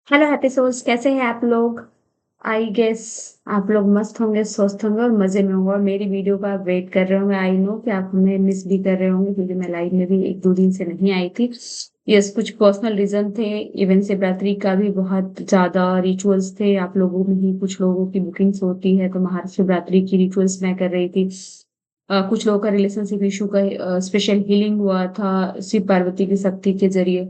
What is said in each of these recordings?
Hello happy souls, कैसे हैं आप लोग? आई गेस आप लोग मस्त होंगे, स्वस्थ होंगे और मजे में होंगे और मेरी वीडियो का आप वेट कर रहे होंगे। आई नो कि आप हमें मिस भी कर रहे होंगे क्योंकि मैं लाइव में भी 1-2 दिन से नहीं आई थी। यस, कुछ पर्सनल रीजन थे। इवन शिवरात्रि का भी बहुत ज्यादा रिचुअल्स थे। आप लोगों में ही कुछ लोगों की बुकिंग्स होती है तो महाशिवरात्रि की रिचुअल्स मैं कर रही थी। कुछ लोगों का रिलेशनशिप इशू का स्पेशल हीलिंग हुआ था शिव पार्वती की शक्ति के जरिए।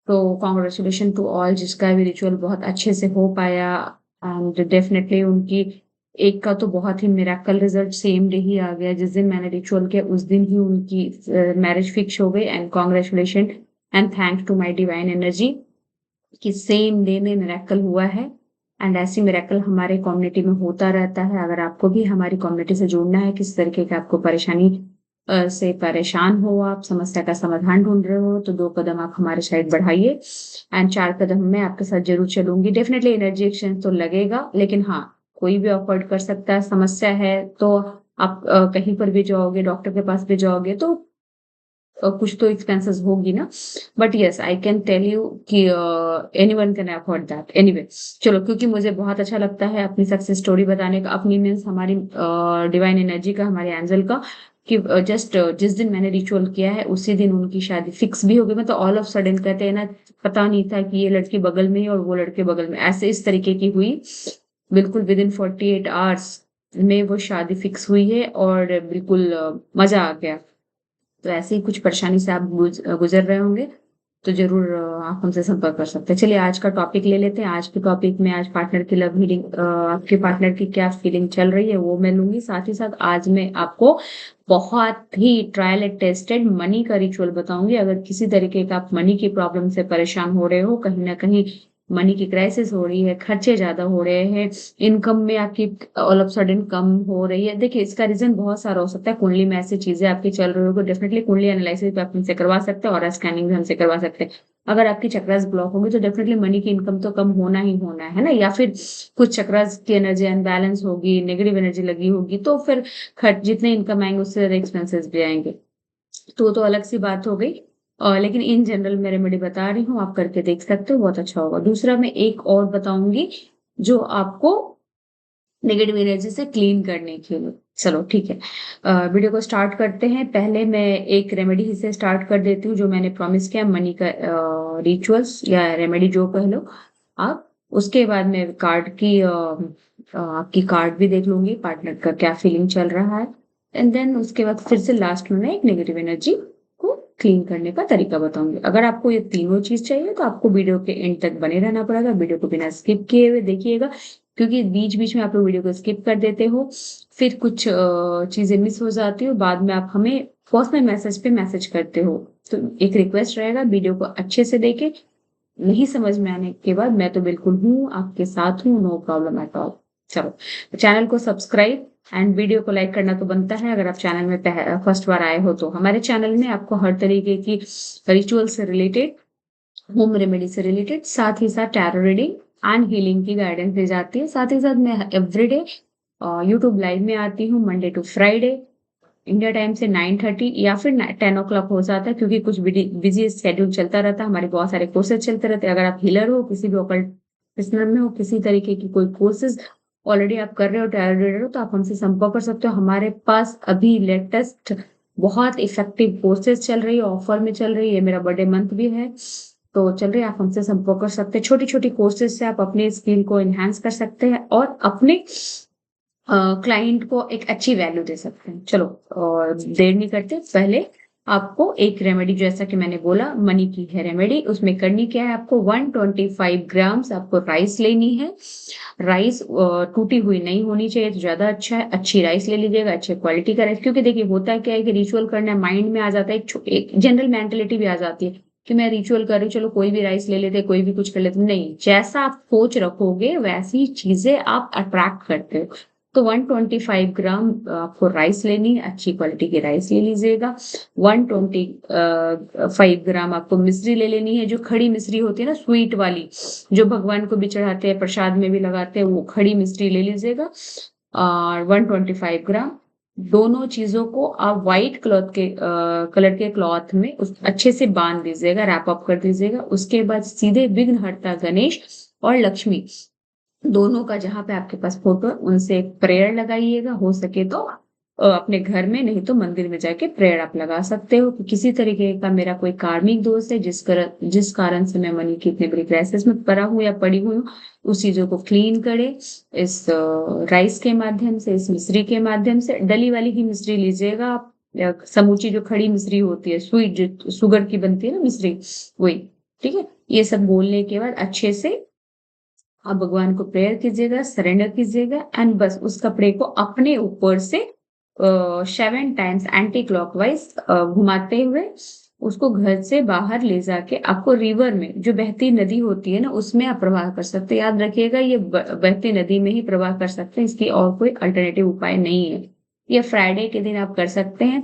तो कॉन्ग्रेचुलेशन टू ऑल जिसका भी रिचुअल बहुत अच्छे से हो पाया। एंड डेफिनेटली उनकी एक का तो बहुत ही मिरेकल रिजल्ट सेम डे ही आ गया। जिस दिन मैंने रिचुअल किया उस दिन ही उनकी मैरिज फिक्स हो गई। And congratulation and thanks to my divine energy कि सेम डे में मिरेकल हुआ है। एंड ऐसी मिरेकल हमारे कम्युनिटी में होता रहता है। अगर आपको भी हमारी कम्युनिटी से जुड़ना है, किस तरीके का आपको परेशानी से परेशान हो, आप समस्या का समाधान ढूंढ रहे हो, तो 2 कदम आप हमारे साइड बढ़ाइए। एंड 4 कदम मैं आपके साथ जरूर चलूंगी। डेफिनेटली एनर्जी एक्सचेंज तो लगेगा, लेकिन हाँ, कोई भी अफोर्ड कर सकता है। समस्या है तो आप कहीं पर भी जाओगे, डॉक्टर के पास भी जाओगे तो कुछ तो एक्सपेंसेस होगी ना। But yes, I can tell you कि anyone can afford that anyway. चलो, क्योंकि मुझे बहुत अच्छा लगता है अपनी सक्सेस स्टोरी बताने का, अपनी मीन्स हमारी डिवाइन एनर्जी का, हमारे एंजल का, कि जस्ट जिस दिन मैंने रिचुअल किया है उसी दिन उनकी शादी फिक्स भी हो गई। मतलब ऑल ऑफ सडन कहते हैं ना, पता नहीं था कि ये लड़की बगल में ही और वो लड़के बगल में, ऐसे इस तरीके की हुई। बिल्कुल विद इन 48 आवर्स में वो शादी फिक्स हुई है और बिल्कुल मजा आ गया। तो ऐसे ही कुछ परेशानी से आप गुजर रहे होंगे तो ज़रूर आप हमसे संपर्क कर सकते हैं। चलिए आज का टॉपिक ले लेते हैं। आज के टॉपिक में आज पार्टनर की लव हीलिंग, आपके पार्टनर की क्या फीलिंग चल रही है वो मैं लूँगी। साथ ही साथ आज मैं आपको बहुत ही ट्रायल एंड टेस्टेड मनी का रिचुअल बताऊँगी। अगर किसी तरीके का आप मनी की प्रॉब्लम से परेशान हो रहे हो, कहीं न कहीं मनी की क्राइसिस हो रही है, खर्चे ज़्यादा हो रहे हैं, इनकम में आपकी ऑल ऑफ सडन कम हो रही है। देखिए, इसका रीज़न बहुत सारा हो सकता है। कुंडली में ऐसी चीज़ें आपकी चल रही होगी, डेफिनिटली कुंडली एनालिसिस भी आप हमसे करवा सकते हैं, ऑरा स्कैनिंग भी हमसे करवा सकते हैं। अगर आपकी चक्रास ब्लॉक होंगी तो डेफिनिटली मनी की इनकम तो कम होना ही होना है ना? या फिर कुछ चक्रास की एनर्जी अनबैलेंस होगी, नेगेटिव एनर्जी लगी होगी, तो फिर खर्च जितने इनकम आएँगे उससे ज़्यादा एक्सपेंसेस भी आएँगे। तो वो तो अलग सी बात हो गई। लेकिन इन जनरल मैं रेमेडी बता रही हूँ, आप करके देख सकते हो, बहुत अच्छा होगा। दूसरा मैं एक और बताऊँगी जो आपको नेगेटिव एनर्जी से क्लीन करने के लिए। चलो ठीक है, वीडियो को स्टार्ट करते हैं। पहले मैं एक रेमेडी से स्टार्ट कर देती हूँ जो मैंने प्रॉमिस किया, मनी का रिचुअल्स या रेमेडी जो कह लो आप। उसके बाद मैं कार्ड की आपकी कार्ड भी देख लूंगी, पार्टनर का क्या फीलिंग चल रहा है। एंड देन उसके बाद फिर से लास्ट में मैं एक नेगेटिव एनर्जी को क्लीन करने का तरीका बताऊंगी। अगर आपको ये तीनों चीज चाहिए तो आपको वीडियो के एंड तक बने रहना पड़ेगा। वीडियो को बिना स्किप किए हुए देखिएगा, क्योंकि बीच-बीच में आप लोग वीडियो को स्किप कर देते हो, फिर कुछ चीज़ें मिस हो जाती हो, बाद में आप हमें पर्सनल मैसेज पे मैसेज करते हो। तो एक रिक्वेस्ट रहेगा, वीडियो को अच्छे से देखें। नहीं समझ में आने के बाद मैं तो बिल्कुल हूँ, आपके साथ हूँ, नो प्रॉब्लम एट ऑल। चलो, तो चैनल को सब्सक्राइब एंड वीडियो को लाइक करना तो बनता है अगर आप चैनल में फर्स्ट बार आए हो तो। हमारे चैनल में आपको हर तरीके की रिचुअल से रिलेटेड, होम रेमेडी से रिलेटेड, साथ ही साथ टैरो रीडिंग एंड हीलिंग की गाइडेंस दी जाती है। साथ ही साथ मैं एवरीडे यूट्यूब लाइव में आती हूँ, Monday to Friday India time से 9:30 या फिर 10 o'clock हो जाता है, क्योंकि कुछ बिजी स्केड्यूल चलता रहता है। हमारे बहुत सारे कोर्सेज चलते रहते हैं। अगर आप हीलर हो, किसी भी ओकल्ट प्रोफेशनल में हो, किसी तरीके की कोई कोर्सेज ऑलरेडी आप कर रहे हो, टैरो रीडर हो, तो आप हमसे संपर्क कर सकते हो। हमारे पास अभी लेटेस्ट बहुत इफेक्टिव कोर्सेज चल रही है, ऑफर में चल रही है। मेरा बर्थडे मंथ भी है तो चल रही है, आप हमसे संपर्क कर सकते हैं। छोटी-छोटी कोर्सेज़ से आप अपने स्किल को एनहांस कर सकते हैं और अपने क्लाइंट को एक अच्छी वैल्यू दे सकते हैं। चलो, और देर नहीं करते, पहले आपको एक रेमेडी, जैसा कि मैंने बोला मनी की है रेमेडी, उसमें करनी क्या है, आपको 125 ग्राम्स आपको राइस लेनी है। राइस टूटी हुई नहीं होनी चाहिए तो ज़्यादा अच्छा है। अच्छी राइस ले लीजिएगा, अच्छे क्वालिटी का राइस, क्योंकि देखिए होता क्या है कि रिचुअल करना है, माइंड में आ जाता है, एक जनरल मेंटालिटी भी आ जाती है कि मैं रिचुअल कर रही हूँ, चलो कोई भी राइस ले लेते हैं, कोई भी कुछ कर लेते हैं। नहीं, जैसा आप सोच रखोगे वैसी चीज़ें आप अट्रैक्ट करते हो। तो 125 ग्राम आपको राइस लेनी है, अच्छी क्वालिटी की राइस ले लीजिएगा। 125 ग्राम आपको मिश्री ले लेनी है, जो खड़ी मिश्री होती है ना, स्वीट वाली, जो भगवान को भी चढ़ाते हैं, प्रसाद में भी लगाते हैं, वो खड़ी मिश्री ले लीजिएगा। और 125 ग्राम दोनों चीजों को आप व्हाइट क्लॉथ के कलर के क्लॉथ में अच्छे से बांध दीजिएगा, रैप अप कर दीजिएगा। उसके बाद सीधे विघ्नहर्ता गणेश और लक्ष्मी दोनों का जहां पे आपके पास फोटो है उनसे एक प्रेयर लगाइएगा। हो सके तो अपने घर में, नहीं तो मंदिर में जाके प्रेयर आप लगा सकते हो कि किसी तरीके का मेरा कोई कार्मिक दोष है जिस कारण से मैं मनी की इतनी बड़ी क्राइसिस में पड़ा हूँ या पड़ी हुई हूँ, उस चीजों को क्लीन करे। इस राइस के माध्यम से, इस मिश्री के माध्यम से, डली वाली ही मिश्री लीजिएगा आप, या समूची जो खड़ी मिश्री होती है, स्वीट जो शुगर की बनती है ना मिश्री, वही। ठीक है, ये सब बोलने के बाद अच्छे से आप भगवान को प्रेयर कीजिएगा, सरेंडर कीजिएगा, एंड बस उस कपड़े को अपने ऊपर से 7 टाइम्स एंटी क्लॉकवाइज घुमाते हुए उसको घर से बाहर ले जाके आपको रिवर में, जो बहती नदी होती है ना, उसमें आप प्रवाह कर सकते हैं। याद रखिएगा, ये बहती नदी में ही प्रवाह कर सकते हैं, इसकी और कोई अल्टरनेटिव उपाय नहीं है। ये फ्राइडे के दिन आप कर सकते हैं।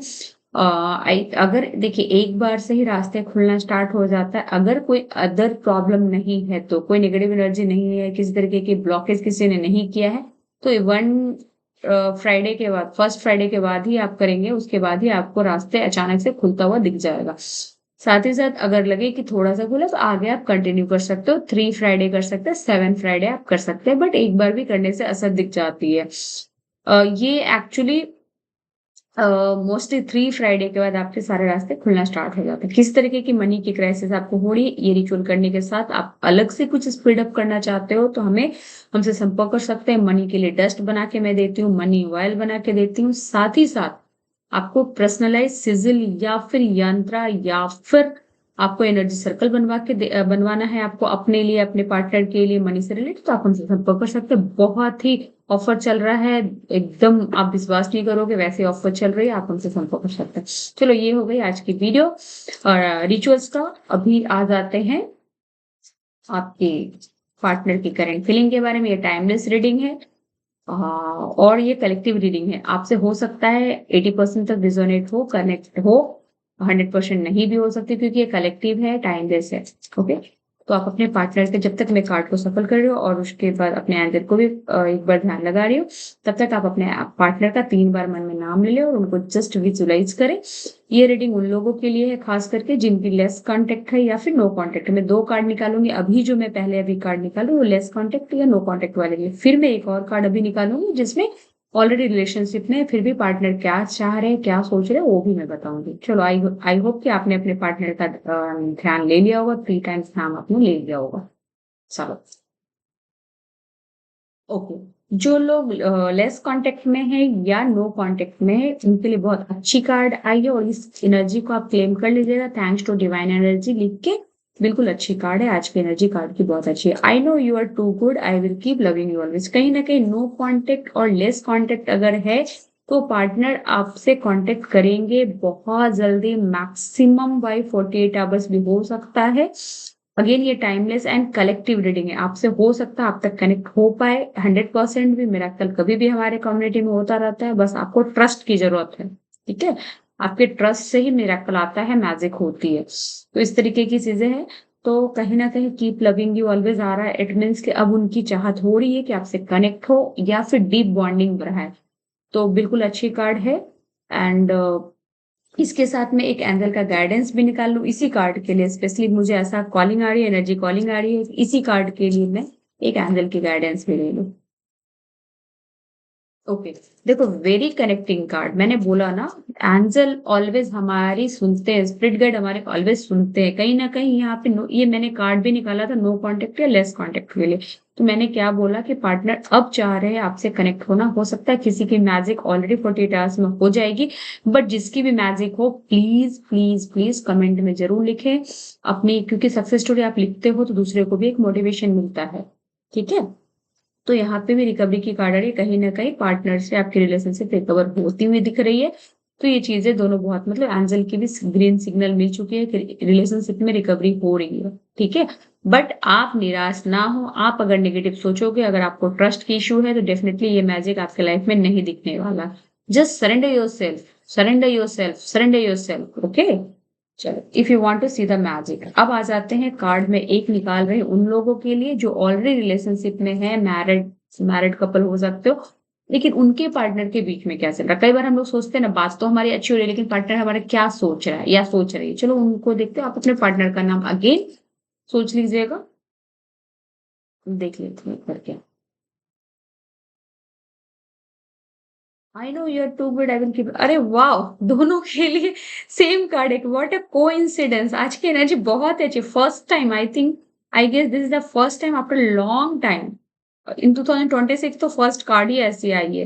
अगर देखिए, एक बार से ही रास्ते खुलना स्टार्ट हो जाता है, अगर कोई अदर प्रॉब्लम नहीं है, तो कोई नेगेटिव एनर्जी नहीं है, किसी तरीके की ब्लॉकेज किसी ने नहीं किया है, तो वन फ्राइडे के बाद, फर्स्ट फ्राइडे के बाद ही आप करेंगे, उसके बाद ही आपको रास्ते अचानक से खुलता हुआ दिख जाएगा। साथ ही साथ अगर लगे कि थोड़ा सा खुला तो आगे आप कंटिन्यू कर सकते हो, 3 फ्राइडे कर सकते हैं, 7 फ्राइडे आप कर सकते हैं, बट एक बार भी करने से असर दिख जाती है। ये एक्चुअली मोस्टली 3 फ्राइडे के बाद आपके सारे रास्ते खुलना स्टार्ट हो जाते हैं। किस तरीके की मनी की क्राइसिस आपको हो रही है, ये रिचुअल करने के साथ आप अलग से कुछ स्पीड अप करना चाहते हो, तो हमसे संपर्क कर सकते हैं। मनी के लिए डस्ट बना के मैं देती हूँ, मनी ऑयल बना के देती हूँ। साथ ही साथ आपको पर्सनलाइज सिजिल या फिर यंत्रा या फिर आपको एनर्जी सर्कल बनवाना है आपको अपने लिए, अपने पार्टनर के लिए, मनी से रिलेटेड, तो आप हमसे संपर्क कर सकते हैं। बहुत ही ऑफर चल रहा है, एकदम आप विश्वास नहीं करोगे, वैसे ऑफर चल रही है, आप हमसे संपर्क कर सकते हैं। चलो, ये हो गई आज की वीडियो और रिचुअल्स का। अभी आ जाते हैं आपके पार्टनर की करंट फीलिंग के बारे में। ये टाइमलेस रीडिंग है और ये कलेक्टिव रीडिंग है। आपसे हो सकता है 80% तक रिजोनेट हो, कनेक्ट हो, 100% नहीं भी हो सकती, क्योंकि ये कलेक्टिव है, टाइमलेस है। ओके, तो आप अपने पार्टनर के, जब तक मैं कार्ड को सफल कर रही हूँ और उसके बाद अपने एंजल को भी एक बार ध्यान लगा रही हूँ, तब तक आप अपने पार्टनर का 3 बार मन में नाम ले लें और उनको जस्ट विजुलाइज करें। ये रीडिंग उन लोगों के लिए है खास करके जिनकी लेस कांटेक्ट है या फिर नो कांटेक्ट। मैं 2 कार्ड निकालूंगी अभी, जो मैं पहले अभी कार्ड निकालू वो लेस कांटेक्ट या नो कांटेक्ट वाले लिए। फिर मैं एक और कार्ड अभी निकालूंगी जिसमें ऑलरेडी रिलेशनशिप में फिर भी पार्टनर क्या चाह रहे हैं, क्या सोच रहे हैं, वो भी मैं बताऊंगी। चलो, आई होप कि आपने अपने पार्टनर का ध्यान ले लिया होगा, 3 टाइम्स ध्यान आपने ले लिया होगा। चलो, ओके। जो लोग लेस कांटेक्ट में है या नो कांटेक्ट में है, उनके लिए बहुत अच्छी कार्ड आई है और इस एनर्जी को आप क्लेम कर लीजिएगा, थैंक्स टू डिवाइन एनर्जी लिख के। बिल्कुल अच्छी कार्ड है, आज की एनर्जी कार्ड की बहुत अच्छी है। I know you are too good, I will keep loving you always. कहीं ना कहीं नो कांटेक्ट और लेस कांटेक्ट अगर है, तो पार्टनर आपसे कांटेक्ट करेंगे बहुत जल्दी, मैक्सिमम बाय 48 आवर्स भी हो सकता है। अगेन, ये टाइमलेस एंड कलेक्टिव रीडिंग है, आपसे हो सकता है आप तक कनेक्ट हो पाए। 100% भी मिरेकल कभी भी हमारे कम्युनिटी में होता रहता है, बस आपको ट्रस्ट की जरूरत है। ठीक है, आपके ट्रस्ट से ही मिरेकल आता है, मैजिक होती है। तो इस तरीके की चीजें हैं। तो कहीं ना कहीं कीप लविंग यू ऑलवेज आ रहा है, इट मीन्स कि अब उनकी चाहत हो रही है कि आपसे कनेक्ट हो या फिर डीप बॉन्डिंग बढ़ाए। तो बिल्कुल अच्छी कार्ड है। एंड इसके साथ में एक एंजल का गाइडेंस भी निकाल लूं इसी कार्ड के लिए। स्पेशली मुझे ऐसा कॉलिंग आ रही है, एनर्जी कॉलिंग आ रही है, इसी कार्ड के लिए मैं एक एंजल की गाइडेंस भी ले लूं। ओके, देखो, वेरी कनेक्टिंग कार्ड। मैंने बोला ना, एंजल ऑलवेज हमारी सुनते हैं, स्पिरिट गाइड हमारे ऑलवेज सुनते हैं। कहीं ना कहीं यहाँ पे ये मैंने कार्ड भी निकाला था नो कांटेक्ट या लेस कांटेक्ट के लिए। तो मैंने क्या बोला कि पार्टनर अब चाह रहे हैं आपसे कनेक्ट होना। हो सकता है किसी की मैजिक ऑलरेडी 48 आवर्स में हो जाएगी, बट जिसकी भी मैजिक हो, प्लीज प्लीज प्लीज कमेंट में जरूर लिखें अपनी, क्योंकि सक्सेस स्टोरी आप लिखते हो तो दूसरे को भी एक मोटिवेशन मिलता है। ठीक है, तो यहाँ पे भी रिकवरी की कार्ड आ रही है, कहीं ना कहीं पार्टनर से आपकी रिलेशनशिप रिकवर होती हुई दिख रही है। तो ये चीजें दोनों बहुत, मतलब एंजल की भी ग्रीन सिग्नल मिल चुकी है कि रिलेशनशिप में रिकवरी हो रही है। ठीक है, बट आप निराश ना हो। आप अगर नेगेटिव सोचोगे, अगर आपको ट्रस्ट की इशू है, तो डेफिनेटली ये मैजिक आपके लाइफ में नहीं दिखने वाला। Just surrender yourself, surrender yourself, surrender yourself. Okay, चलो, if you want to see the magic. अब आ जाते हैं कार्ड में एक निकाल रहे हैं उन लोगों के लिए जो ऑलरेडी रिलेशनशिप में है, मैरिड कपल हो सकते हो, लेकिन उनके पार्टनर के बीच में क्या चल रहा है। कई बार हम लोग सोचते हैं ना बात तो हमारी अच्छी हो रही है लेकिन पार्टनर हमारा क्या सोच रहा है या सोच रही है। चलो उनको देखते हैं। आप अपने पार्टनर का नाम अगेन सोच लीजिएगा। देख लेते हैं करके। I know you are too good I will keep. अरे वाह! दोनों के लिए सेम कार्ड है। What a coincidence! आज की एनर्जी बहुत अच्छी। First time I think I guess this is the first time after long time in 2026 तो फर्स्ट कार्ड ही ऐसी आई है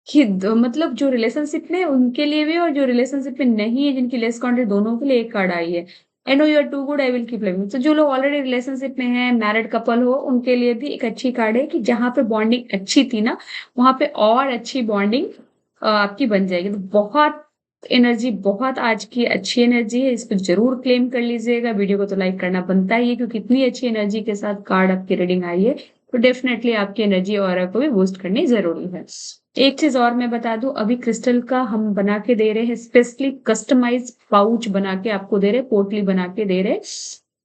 कि मतलब जो रिलेशनशिप में उनके लिए भी और जो रिलेशनशिप में नहीं है जिनकी लेस काउंटेड दोनों के लिए एक कार्ड आई है। I know you are too good I will keep loving. तो जो लोग ऑलरेडी रिलेशनशिप में हैं, मैरिड कपल हो, उनके लिए भी एक अच्छी कार्ड है कि जहां पे बॉन्डिंग अच्छी थी ना वहां पे और अच्छी बॉन्डिंग आपकी बन जाएगी। तो बहुत एनर्जी, बहुत आज की अच्छी एनर्जी है। इसको जरूर क्लेम कर लीजिएगा। वीडियो को तो लाइक करना बनता ही है क्योंकि इतनी अच्छी एनर्जी के साथ कार्ड आपकी रीडिंग आई है तो डेफिनेटली आपकी एनर्जी और को भी बूस्ट करनी जरूरी है। एक चीज और मैं बता दूं, अभी क्रिस्टल का हम बना के दे रहे हैं, स्पेशली कस्टमाइज पाउच बना के आपको दे रहे हैं, पोटली बना के दे रहे हैं।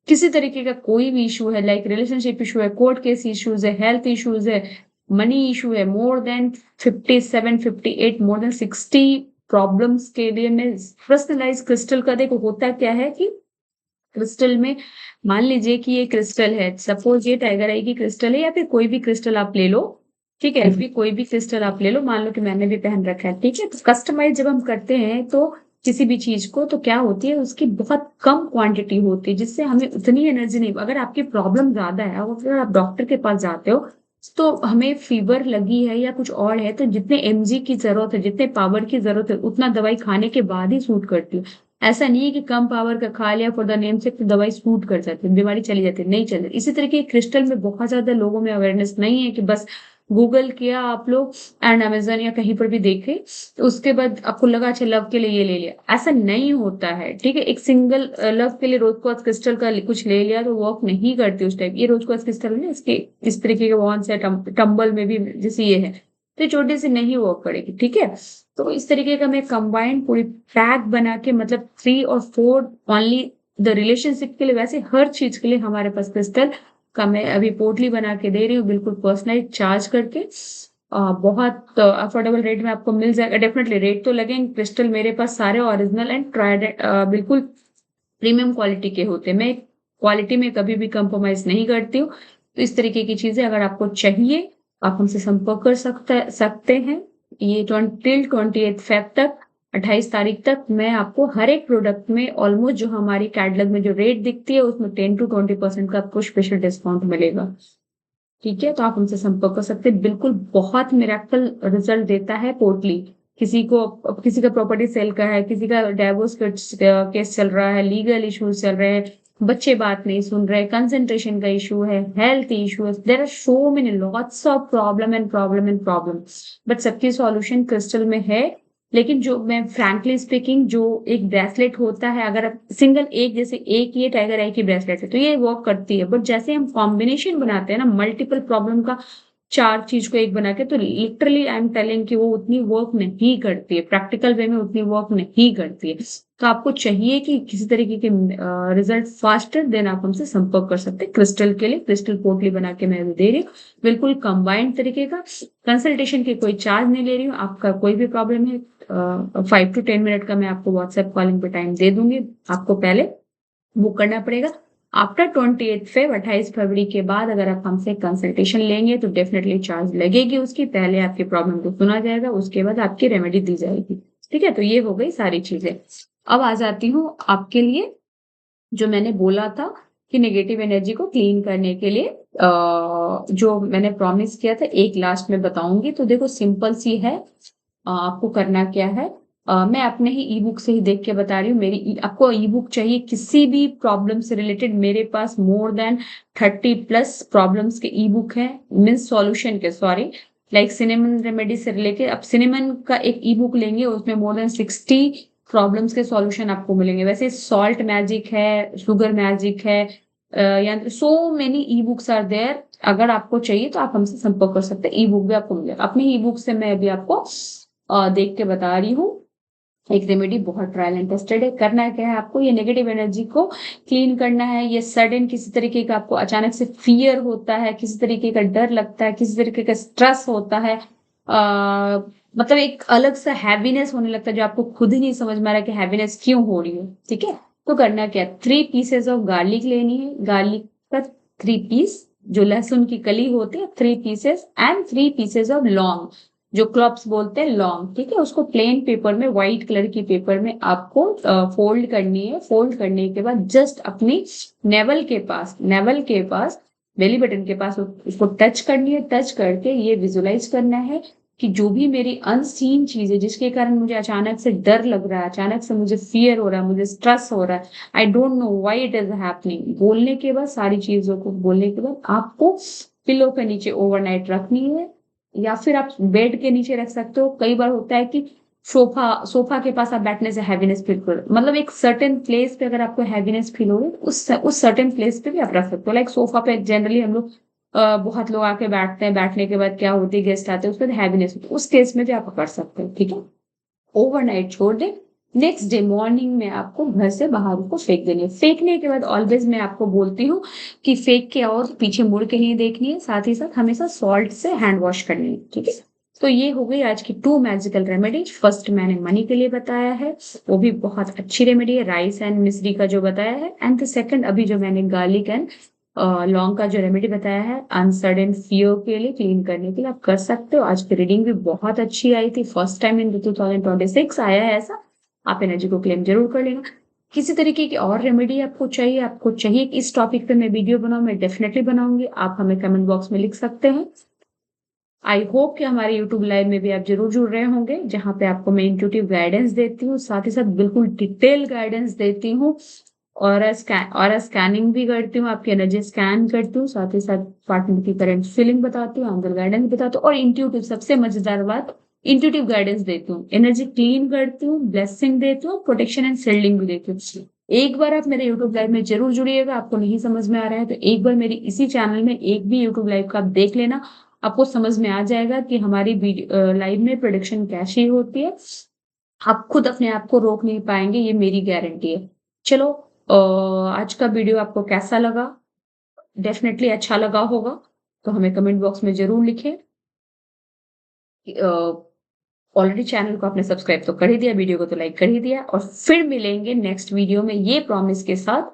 किसी तरीके का कोई भी इशू है, लाइक रिलेशनशिप इशू है, कोर्ट केस इश्यूज है, हेल्थ इश्यूज है, मनी इशू है, मोर देन 57 58 मोर देन 60 प्रॉब्लम्स के लिए मैं पर्सनलाइज क्रिस्टल का, देखो होता क्या है कि क्रिस्टल में मान लीजिए कि ये क्रिस्टल है, सपोज ये टाइगर आई की क्रिस्टल है या फिर कोई भी क्रिस्टल आप ले लो, ठीक है, फिर कोई भी क्रिस्टल आप ले लो, मान लो कि मैंने भी पहन रखा है, ठीक है। तो कस्टमाइज जब हम करते हैं तो किसी भी चीज को तो क्या होती है उसकी बहुत कम क्वांटिटी होती है जिससे हमें उतनी एनर्जी नहीं। अगर आपकी प्रॉब्लम ज्यादा है और अगर आप डॉक्टर के पास जाते हो तो हमें फीवर लगी है या कुछ और है तो जितने एमजी की जरूरत है, जितने पावर की जरूरत है उतना दवाई खाने के बाद ही सूट करती है। ऐसा नहीं है कि कम पावर का खा लिया फॉर द नेम से तो दवाई सूट कर जाती है, बीमारी चली जाती है, नहीं चल जाती। इसी तरीके क्रिस्टल में बहुत ज्यादा लोगों में अवेयरनेस नहीं है कि बस गूगल किया आप लोग एंड अमेजन या कहीं पर भी देखे तो उसके बाद आपको लगा अच्छा लव के लिए ये ले लिया, ऐसा नहीं होता है, ठीक है। एक सिंगल लव के लिए रोज क्वार्ट्ज क्रिस्टल का कुछ ले लिया तो वर्क नहीं करती उस टाइप। ये रोज क्वार्ट्ज क्रिस्टल में इसके इस तरीके के वॉन्स है, टम्बल में भी जैसे ये है तो छोटे से नहीं वर्क करेगी, ठीक है। तो इस तरीके का मैं कंबाइंड पूरी पैक बना के मतलब 3 और 4 ओनली द रिलेशनशिप के लिए, वैसे हर चीज के लिए हमारे पास क्रिस्टल का मैं अभी पोटली बना के दे रही हूँ, बिल्कुल पर्सनलाइज चार्ज करके। बहुत अफोर्डेबल रेट में आपको मिल जाएगा। डेफिनेटली रेट तो लगेंगे, क्रिस्टल मेरे पास सारे ओरिजिनल एंड ट्राइड बिल्कुल प्रीमियम क्वालिटी के होते हैं। मैं क्वालिटी में कभी भी कंप्रोमाइज नहीं करती हूँ। तो इस तरीके की चीजें अगर आपको चाहिए आप हमसे संपर्क कर सकते हैं। ये टिल 28 फेब तक, 28 तारीख तक मैं आपको हर एक प्रोडक्ट में ऑलमोस्ट जो हमारी कैटलॉग में जो रेट दिखती है उसमें 10 to 20% का आपको स्पेशल डिस्काउंट मिलेगा, ठीक है। तो आप हमसे संपर्क कर सकते हैं। बिल्कुल बहुत मिरेकल रिजल्ट देता है पोटली। किसी का प्रॉपर्टी सेल का है, किसी का डाइवोर्स केस चल रहा है, लीगल इश्यूज चल रहे हैं, बच्चे बात नहीं सुन रहे, कंसंट्रेशन का इशू है, हेल्थ इशू है, there are so many lots of problem, but सबकी सॉल्यूशन क्रिस्टल में है। लेकिन जो मैं फ्रैंकली स्पीकिंग, जो एक ब्रेसलेट होता है, अगर आप सिंगल एक जैसे एक ये टाइगर आई की ब्रेसलेट है तो ये वर्क करती है, बट जैसे हम कॉम्बिनेशन बनाते हैं ना मल्टीपल प्रॉब्लम का, चार चीज को एक बना के, तो लिटरली आई एम टेलिंग कि वो उतनी वर्क नहीं करती है, प्रैक्टिकल वे में उतनी वर्क नहीं करती है। तो आपको चाहिए कि किसी तरीके के रिजल्ट फास्टर, देन आप हमसे संपर्क कर सकते हैं। क्रिस्टल के लिए क्रिस्टल पोटली बना के मैं दे रही हूँ, बिल्कुल कंबाइंड तरीके का। कंसल्टेशन की कोई चार्ज नहीं ले रही हूँ। आपका कोई भी प्रॉब्लम है 5 to 10 मिनट का मैं आपको व्हाट्सएप कॉलिंग पे टाइम दे दूंगी। आपको पहले बुक करना पड़ेगा। आफ्टर 28 फरवरी के बाद अगर आप हमसे कंसल्टेशन लेंगे तो डेफिनेटली चार्ज लगेगी उसकी। पहले आपकी प्रॉब्लम को सुना जाएगा, उसके बाद आपकी रेमेडी दी जाएगी, ठीक है। तो ये हो गई सारी चीजें। अब आ जाती हूँ आपके लिए जो मैंने बोला था कि नेगेटिव एनर्जी को क्लीन करने के लिए जो मैंने प्रॉमिस किया था, एक लास्ट में बताऊंगी। तो देखो सिंपल सी है। आपको करना क्या है, मैं अपने ही ई बुक से ही देख के बता रही हूँ। आपको ई बुक चाहिए किसी भी प्रॉब्लम से रिलेटेड, मेरे पास मोर देन 30+ प्रॉब्लम्स के ई बुक है, मीन्स सॉल्यूशन के, सॉरी, लाइक सिनेमन रेमेडी से रिलेटेड। आप सिनेमन का एक ई बुक लेंगे उसमें मोर देन 60 प्रॉब्लम्स के सॉल्यूशन आपको मिलेंगे। वैसे सॉल्ट मैजिक है, शुगर मैजिक है, या so many e books are there. अगर आपको चाहिए तो आप हमसे संपर्क कर सकते हैं, ई बुक भी आपको मिलेगा। अपनी ई बुक से मैं अभी आपको देख के बता रही हूँ। एक रेमेडी बहुत ट्रायल एंड टेस्टेड है। करना क्या है, आपको ये नेगेटिव एनर्जी को क्लीन करना है। ये सडन किसी तरीके का आपको अचानक से फियर होता है, किसी तरीके का डर लगता है, किसी तरीके का स्ट्रेस होता है, मतलब एक अलग सा हैवीनेस होने लगता है जो आपको खुद ही नहीं समझ में आ रहा है कि हैवीनेस क्यों हो रही है, ठीक है? तो करना क्या है, 3 पीसेस ऑफ गार्लिक लेनी है, गार्लिक का 3 पीस, जो लहसुन की कली होती है 3 पीसेस एंड 3 पीसेस ऑफ लौंग, जो क्लॉव्स बोलते हैं लौंग, ठीक है? उसको प्लेन पेपर में, व्हाइट कलर की पेपर में आपको फोल्ड करनी है। फोल्ड करने के बाद जस्ट अपनी नेवल के पास, बेली बटन के पास उसको टच करनी है। टच करके ये विजुलाइज करना है कि जो भी मेरी अनसीन चीज है जिसके कारण मुझे अचानक से डर लग रहा है, अचानक से मुझे फियर हो रहा है, मुझे स्ट्रेस हो रहा है, I don't know why it is happening, बोलने के बाद, सारी चीजों को बोलने के बाद आपको पिलो के नीचे ओवरनाइट रखनी है, या फिर आप बेड के नीचे रख सकते हो। कई बार होता है कि सोफा के पास आप बैठने से हैवीनेस फील कर, मतलब एक सर्टेन प्लेस पे अगर आपको हैवीनेस फील हो रही है उस सर्टेन प्लेस पे भी आप रख सकते हो। लाइक सोफा पे जनरली हम लोग बहुत लोग आके बैठते हैं, बैठने के बाद क्या होती है, गेस्ट आते हैं, उसके बाद हैवीनेस होती है, उस केस में भी आप कर सकते हो, ठीक है? ओवरनाइट छोड़ दें, नेक्स्ट डे मॉर्निंग में आपको घर से बाहर उसको फेंक देनी है। फेंकने के बाद ऑलवेज मैं आपको बोलती हूँ कि फेंक के और पीछे मुड़ के नहीं देखनी है, साथ ही साथ हमेशा सॉल्ट से हैंड वॉश करनी है, ठीक है? तो ये हो गई आज की 2 मैजिकल रेमेडीज। फर्स्ट मैंने मनी के लिए बताया है, वो भी बहुत अच्छी रेमेडी है, राइस एंड मिश्री का जो बताया है। एंड द सेकंड अभी जो मैंने गार्लिक एंड लौंग का जो रेमेडी बताया है अनसडन फियर के लिए, क्लीन करने के लिए, आप कर सकते हो। आज की रीडिंग भी बहुत अच्छी आई थी, फर्स्ट टाइम इन 2026 आया है ऐसा। आप एनर्जी को क्लेम जरूर कर लेना। किसी तरीके की और रेमेडी आपको चाहिए कि इस टॉपिक पे मैं वीडियो बनाऊं, मैं डेफिनेटली बनाऊंगी, आप हमें कमेंट बॉक्स में लिख सकते हैं। आई होप कि हमारे यूट्यूब लाइव में भी आप जरूर जुड़ रहे होंगे, जहां पे आपको मैं इंट्यूटिव गाइडेंस देती हूँ, साथ ही साथ बिल्कुल डिटेल गाइडेंस देती हूँ, और स्कैनिंग भी करती हूँ, आपकी एनर्जी स्कैन करती हूँ, साथ ही साथ पार्टनर की करंट फीलिंग बताती हूँ, एंगल गाइडेंस बताती हूँ, और इंट्यूटिव, सबसे मजेदार बात, इंट्यूटिव गाइडेंस देती हूँ, एनर्जी क्लीन करती हूँ, ब्लेसिंग देती हूँ, प्रोटेक्शन एंड शील्डिंग भी देती हूँ। एक बार आप मेरे यूट्यूब लाइव में जरूर जुड़िएगा। आपको नहीं समझ में आ रहा है तो एक बार मेरी इसी चैनल में एक भी यूट्यूब लाइव का आप देख लेना, आपको समझ में आ जाएगा कि हमारी लाइव में प्रोडक्शन कैसी होती है। आप खुद अपने आप को रोक नहीं पाएंगे, ये मेरी गारंटी है। चलो, आज का वीडियो आपको कैसा लगा? डेफिनेटली अच्छा लगा होगा, तो हमें कमेंट बॉक्स में जरूर लिखें। ऑलरेडी चैनल को आपने सब्सक्राइब तो कर ही दिया, वीडियो को तो लाइक कर ही दिया, और फिर मिलेंगे नेक्स्ट वीडियो में ये प्रॉमिस के साथ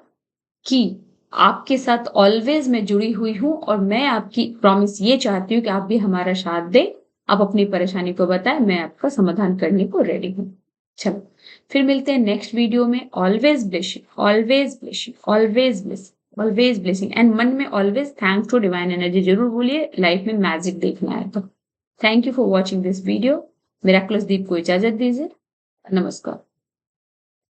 कि आपके साथ ऑलवेज मैं जुड़ी हुई हूँ, और मैं आपकी प्रॉमिस ये चाहती हूँ कि आप भी हमारा साथ दें, आप अपनी परेशानी को बताएं, मैं आपका समाधान करने को रेडी हूँ। चलो, फिर मिलते हैं नेक्स्ट वीडियो में। Always blessing, always blessing, always blessing, always blessing, and मन में always thanks to divine energy जरूर बोलिए, लाइफ में मैजिक देखना है तो। Thank you for watching this video. Miraculous Deep को इजाजत दीजिए। नमस्कार।